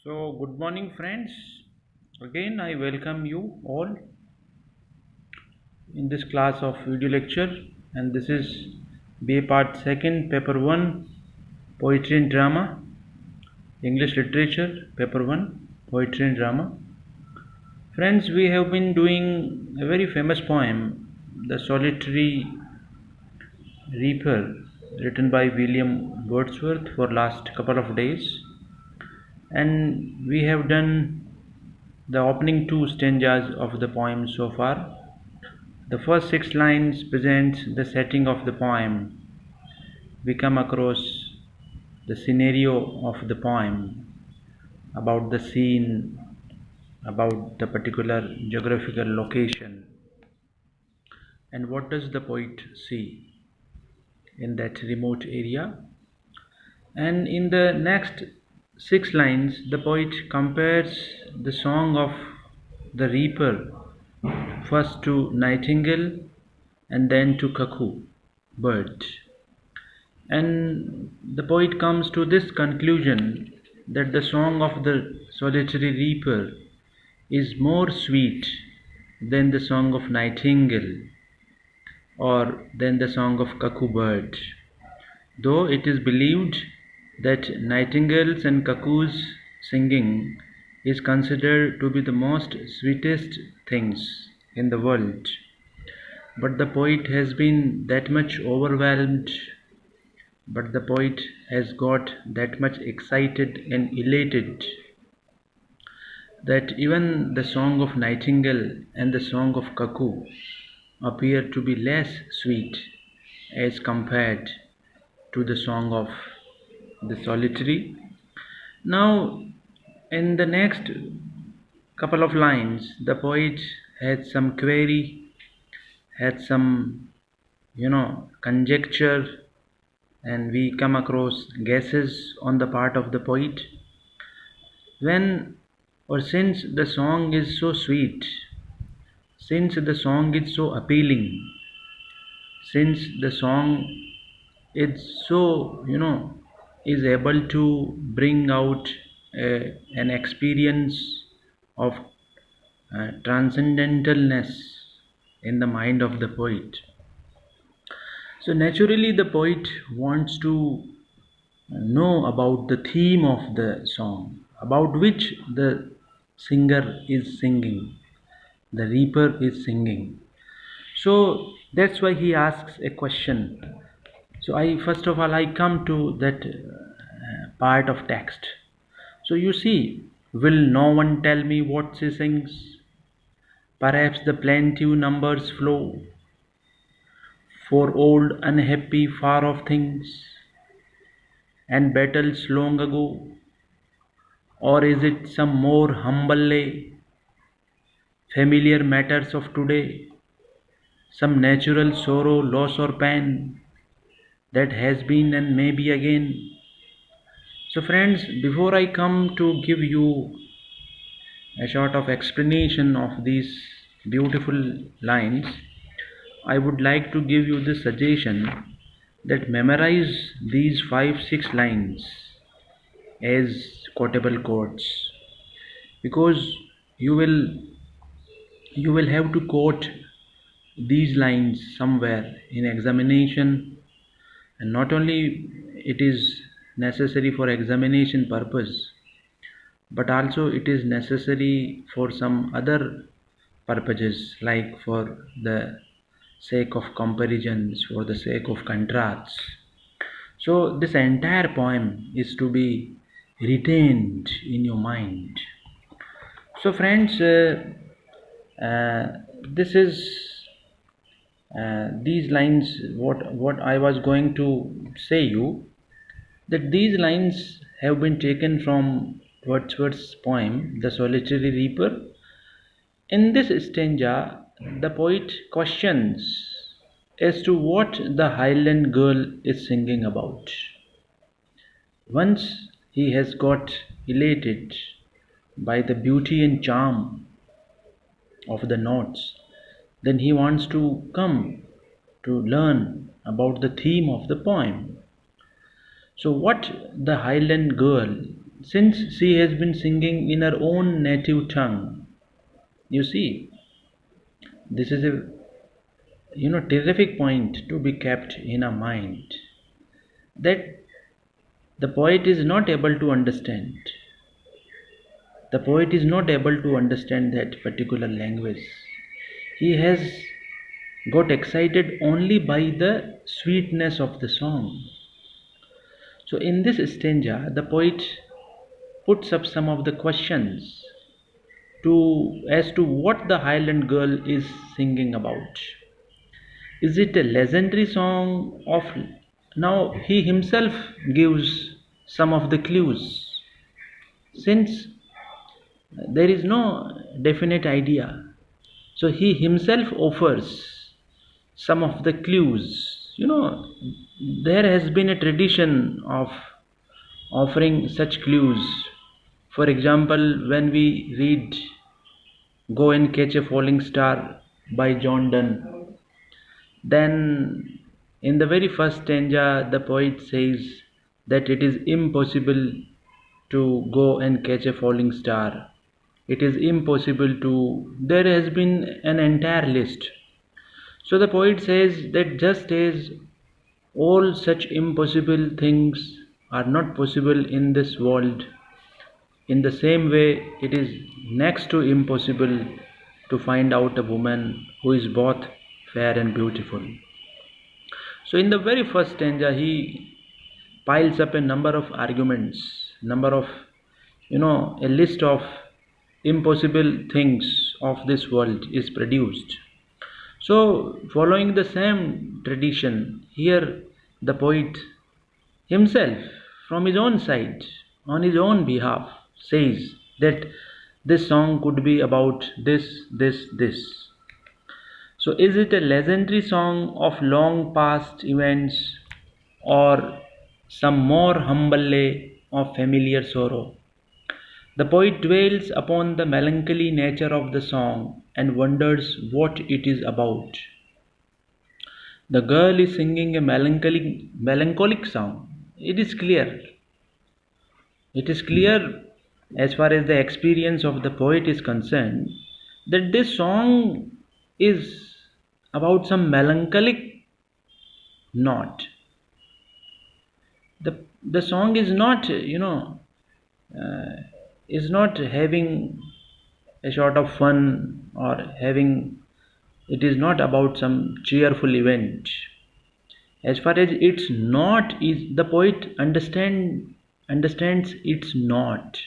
Good morning, friends. Again, I welcome you all in this class of video lecture, and this is BA Part 2nd, Paper 1, Poetry and Drama, English Literature, Paper 1, Poetry and Drama. Friends, we have been doing a very famous poem, The Solitary Reaper, written by William Wordsworth for last couple of days, and we have done the opening two stanzas of the poem so far. The first six lines presents the setting of the poem. We come across the scenario of the poem, about the scene, about the particular geographical location, and what does the poet see in that remote area. And in the next six lines, the poet compares the song of the reaper first to nightingale and then to cuckoo bird. And the poet comes to this conclusion that the song of the solitary reaper is more sweet than the song of nightingale or than the song of cuckoo bird, though it is believed that nightingales and cuckoos singing is considered to be the most sweetest things in the world. But the poet has been that much overwhelmed, but the poet has got that much excited and elated that even the song of nightingale and the song of cuckoo appear to be less sweet as compared to the song of the solitary. Now, in the next couple of lines, the poet had some query, had some, conjecture, and we come across guesses on the part of the poet. When or since the song is so sweet, since the song is so appealing, since the song is so, is able to bring out an experience of transcendentalness in the mind of the poet. So naturally, the poet wants to know about the theme of the song, about which the singer is singing, the reaper is singing. So that's why he asks a question. So I first of all I come to that part of text. So you see, will no one tell me what she sings? Perhaps the plaintive numbers flow for old unhappy far off things and battles long ago, or is it some more humble lay, familiar matters of today, some natural sorrow, loss, or pain that has been and may be again? So, friends, before I come to give you a sort of explanation of these beautiful lines, I would like to give you the suggestion that memorize these 5 6 lines as quotable quotes, because you will you will have to quote these lines somewhere in examination, and not only it is necessary for examination purpose, but also it is necessary for some other purposes, like for the sake of comparisons, for the sake of contrasts. So this entire poem is to be retained in your mind. So friends, this is these lines, what I was going to say you, that these lines have been taken from Wordsworth's poem The Solitary Reaper. In this stanza, the poet questions as to what the Highland girl is singing about. Once he has got elated by the beauty and charm of the notes, then he wants to come to learn about the theme of the poem. So, what the Highland girl since she has been singing in her own native tongue. You see, this is a terrific point to be kept in our mind, that the poet is not able to understand. The poet is not able to understand that particular language. He has got excited only by the sweetness of the song. So in this stanza, the poet puts up some of the questions to as to what the Highland girl is singing about. Is it a legendary song of, now he himself gives some of the clues, since there is no definite idea. So he himself offers some of the clues. There has been a tradition of offering such clues. For example, when we read Go and Catch a Falling Star by John Donne, then in the very first stanza, the poet says that it is impossible to go and catch a falling star. It is impossible to. There has been an entire list. So the poet says that just as all such impossible things are not possible in this world, in the same way, it is next to impossible to find out a woman who is both fair and beautiful. So, in the very first stanza, he piles up a number of arguments, number of, a list of impossible things of this world is produced. So, following the same tradition, here the poet himself, from his own side, on his own behalf, says that this song could be about this. So, is it a legendary song of long past events, or some more humble lay of familiar sorrow? The poet dwells upon the melancholy nature of the song and wonders what it is about. The girl is singing a melancholic song. It is clear. It is clear, as far as the experience of the poet is concerned, that this song is about some melancholic note. The song is not, uh, is not having a sort of fun, or having, it is not about some cheerful event. As far as it's not is, the poet understands it's not.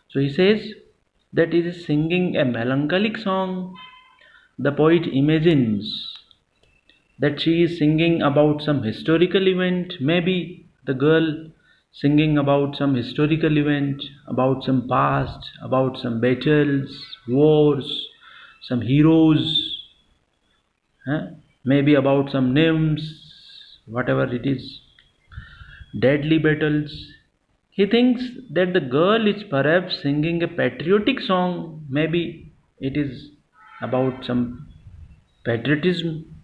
So he says that he is singing a melancholic song. The poet imagines that she is singing about some historical event, maybe the girl singing about some historical event, about some past, about some battles, wars, some heroes, huh? Maybe about some nymphs, whatever it is, deadly battles. He thinks that the girl is perhaps singing a patriotic song, maybe it is about some patriotism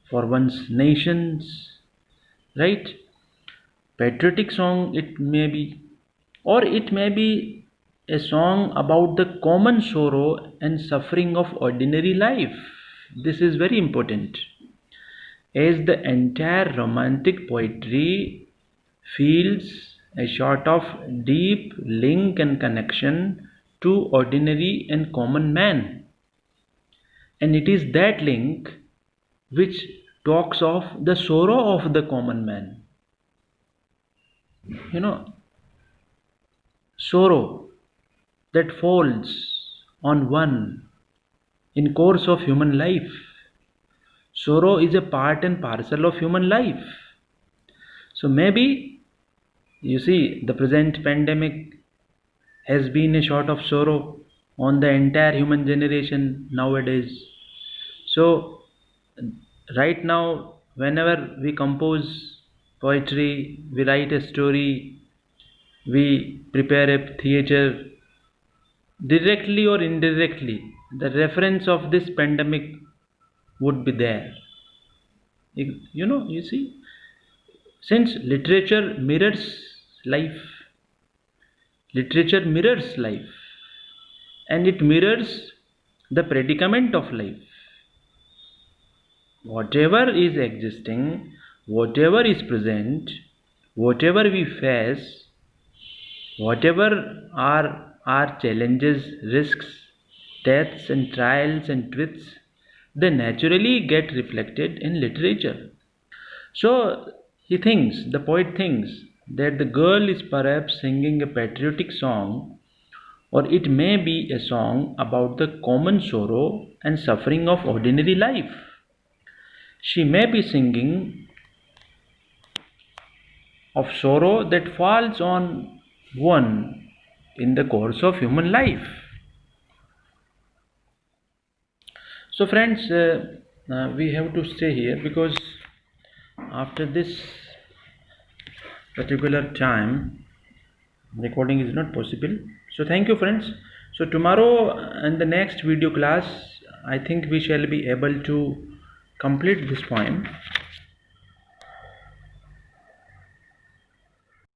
for one's nations, right? Patriotic song it may be, or it may be a song about the common sorrow and suffering of ordinary life. This is very important, as the entire romantic poetry feels a sort of deep link and connection to ordinary and common man, and it is that link which talks of the sorrow of the common man. You know, sorrow that falls on one in course of human life. Sorrow is a part and parcel of human life. So maybe, you see, the present pandemic has been a sort of sorrow on the entire human generation nowadays. So right now, whenever we compose poetry, we write a story, we prepare a theater, directly or indirectly, the reference of this pandemic would be there. You see, since literature mirrors life, Literature mirrors life, and it mirrors the predicament of life. Whatever is existing, whatever is present, whatever we face, whatever are our challenges, risks, deaths, and trials and twists, they naturally get reflected in literature. So the poet thinks, that the girl is perhaps singing a patriotic song, or it may be a song about the common sorrow and suffering of ordinary life. She may be singing of sorrow that falls on one in the course of human life. So, friends, we have to stay here because after this particular time, recording is not possible. So, thank you, friends. So, tomorrow in the next video class, I think we shall be able to complete this poem.